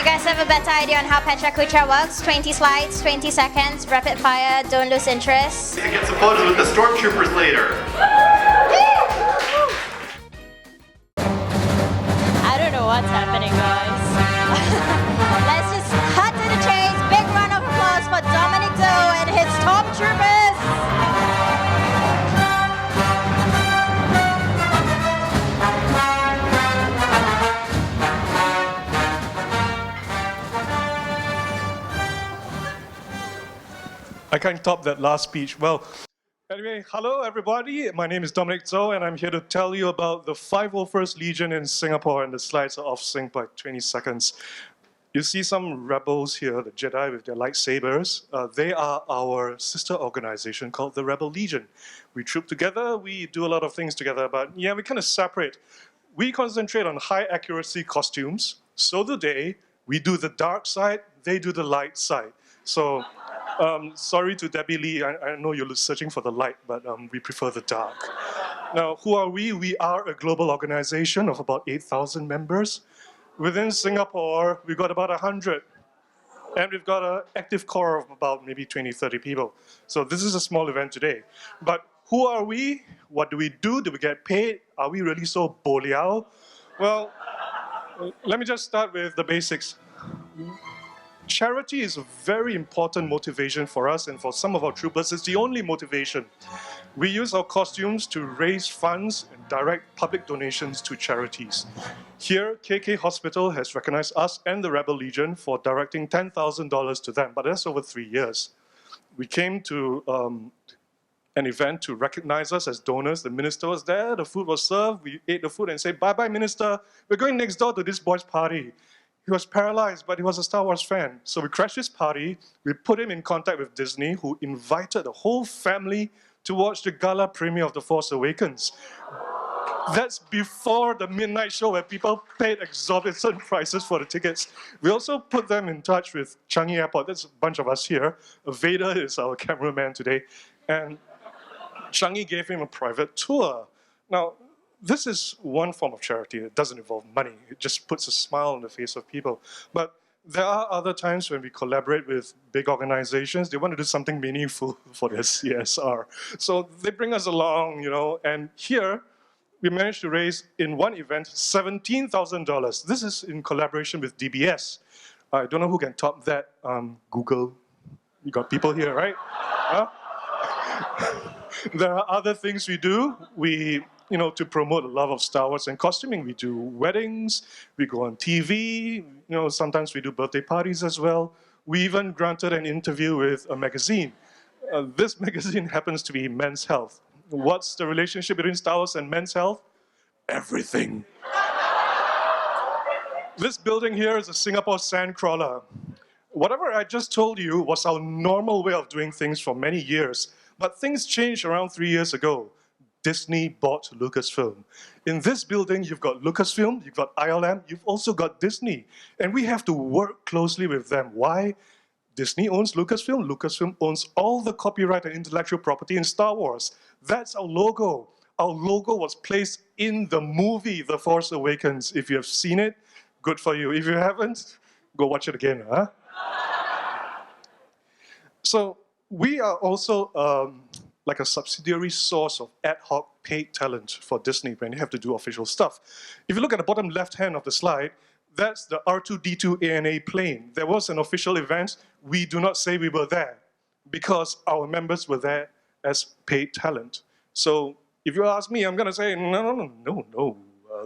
you guys have a better idea on how PechaKucha works? 20 slides, 20 seconds, rapid fire, don't lose interest. You can get some photos with the stormtroopers later. I don't know what's happening, guys. Let's just cut to the chase. Big round of applause for Dominic Zou and his stormtroopers. I can't top that last speech. Well, anyway, hello everybody. My name is Dominic Zou, and I'm here to tell you about the 501st Legion in Singapore, and the slides are off sync by 20 seconds. You see some rebels here, the Jedi with their lightsabers. They are our sister organization called the Rebel Legion. We troop together, we do a lot of things together, but yeah, we kind of separate. We concentrate on high accuracy costumes. So do they. We do the dark side, they do the light side. So, sorry to Debbie Lee, I know you're searching for the light, but we prefer the dark. Now, who are we? We are a global organization of about 8,000 members. Within Singapore, we've got about 100. And we've got an active core of about maybe 20, 30 people. So this is a small event today. But who are we? What do we do? Do we get paid? Are we really so boliao? Well, let me just start with the basics. Charity is a very important motivation for us, and for some of our troopers, it's the only motivation. We use our costumes to raise funds and direct public donations to charities. Here, KK Hospital has recognized us and the Rebel Legion for directing $10,000 to them, but that's over 3 years. We came to an event to recognize us as donors. The minister was there, the food was served, we ate the food and said, "Bye-bye, minister, we're going next door to this boy's party." He was paralyzed, but he was a Star Wars fan. So we crashed his party, we put him in contact with Disney, who invited the whole family to watch the gala premiere of The Force Awakens. That's before the midnight show where people paid exorbitant prices for the tickets. We also put them in touch with Changi Airport. There's a bunch of us here. Vader is our cameraman today. And Changi gave him a private tour. Now, this is one form of charity. It doesn't involve money. It just puts a smile on the face of people. But there are other times when we collaborate with big organizations. They want to do something meaningful for their CSR. So they bring us along, you know, and here we managed to raise, in one event, $17,000. This is in collaboration with DBS. I don't know who can top that. Google. You got people here, right? Huh? There are other things we do. To promote the love of Star Wars and costuming, we do weddings, we go on TV, sometimes we do birthday parties as well. We even granted an interview with a magazine. This magazine happens to be Men's Health. What's the relationship between Star Wars and Men's Health? Everything. This building here is a Singapore sandcrawler. Whatever I just told you was our normal way of doing things for many years, but things changed around 3 years ago. Disney bought Lucasfilm. In this building, you've got Lucasfilm, you've got ILM, you've also got Disney. And we have to work closely with them. Why? Disney owns Lucasfilm, Lucasfilm owns all the copyright and intellectual property in Star Wars. That's our logo. Our logo was placed in the movie The Force Awakens. If you have seen it, good for you. If you haven't, go watch it again, huh? So we are also like a subsidiary source of ad hoc paid talent for Disney when they have to do official stuff. If you look at the bottom left hand of the slide, that's the R2-D2 ANA plane. There was an official event. We do not say we were there because our members were there as paid talent. So if you ask me, I'm going to say, no.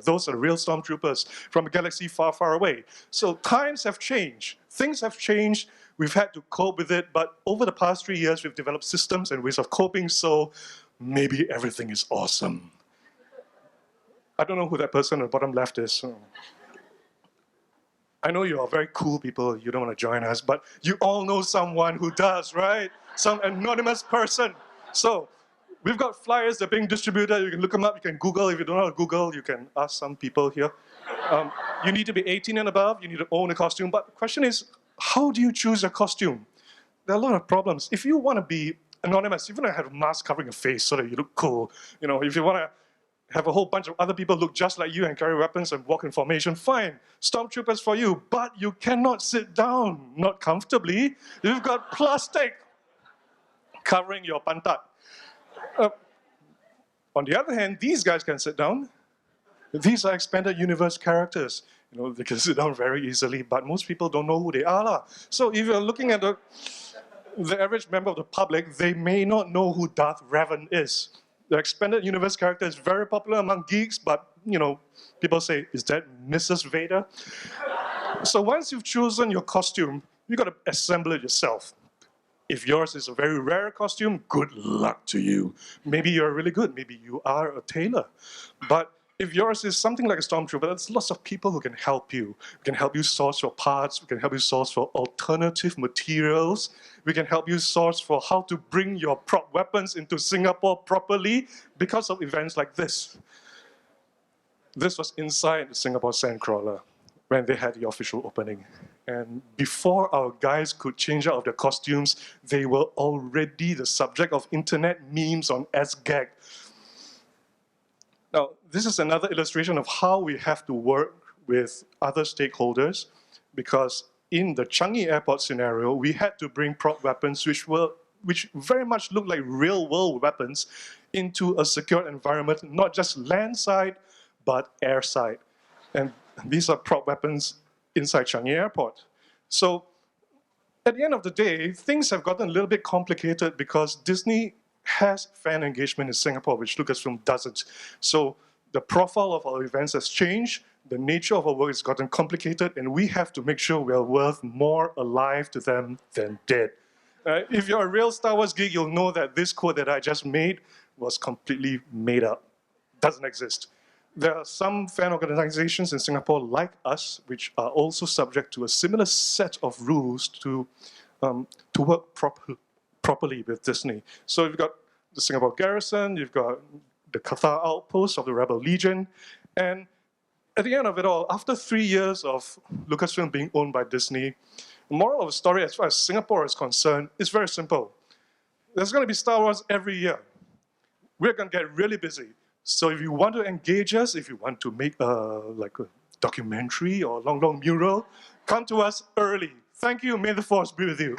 Those are real stormtroopers from a galaxy far, far away. So times have changed. Things have changed. We've had to cope with it, but over the past 3 years, we've developed systems and ways of coping, so maybe everything is awesome. I don't know who that person on the bottom left is. So. I know you are very cool people, you don't want to join us, but you all know someone who does, right? Some anonymous person. So we've got flyers that are being distributed. You can look them up, you can Google. If you don't know how to Google, you can ask some people here. You need to be 18 and above, you need to own a costume, but the question is, how do you choose a costume? There are a lot of problems. If you want to be anonymous, if you want to have a mask covering your face so that you look cool, if you want to have a whole bunch of other people look just like you and carry weapons and walk in formation, fine. Stormtroopers for you, but you cannot sit down, not comfortably. You've got plastic covering your pantat. On the other hand, these guys can sit down. These are expanded universe characters. You know, they can sit down very easily, but most people don't know who they are. So if you're looking at the average member of the public, they may not know who Darth Revan is. The expanded universe character is very popular among geeks, but you know, people say, is that Mrs. Vader? So once you've chosen your costume, you've got to assemble it yourself. If yours is a very rare costume, good luck to you. Maybe you're really good, maybe you are a tailor. But if yours is something like a stormtrooper, there's lots of people who can help you. We can help you source your parts, we can help you source for alternative materials, we can help you source for how to bring your prop weapons into Singapore properly because of events like this. This was inside the Singapore Sandcrawler when they had the official opening. And before our guys could change out of their costumes, they were already the subject of internet memes on SGAG. Now, this is another illustration of how we have to work with other stakeholders, because in the Changi Airport scenario, we had to bring prop weapons which very much look like real-world weapons into a secure environment, not just landside, but airside. And these are prop weapons inside Changi Airport. So at the end of the day, things have gotten a little bit complicated because Disney has fan engagement in Singapore, which Lucasfilm doesn't. So the profile of our events has changed, the nature of our work has gotten complicated, and we have to make sure we are worth more alive to them than dead. If you're a real Star Wars geek, you'll know that this quote that I just made was completely made up. Doesn't exist. There are some fan organizations in Singapore like us, which are also subject to a similar set of rules to work properly with Disney. So you've got the Singapore Garrison, you've got the Qatar Outpost of the Rebel Legion, and at the end of it all, after 3 years of Lucasfilm being owned by Disney, the moral of the story as far as Singapore is concerned is very simple. There's going to be Star Wars every year. We're going to get really busy. So if you want to engage us, if you want to make like a documentary or long mural, come to us early. Thank you. May the Force be with you.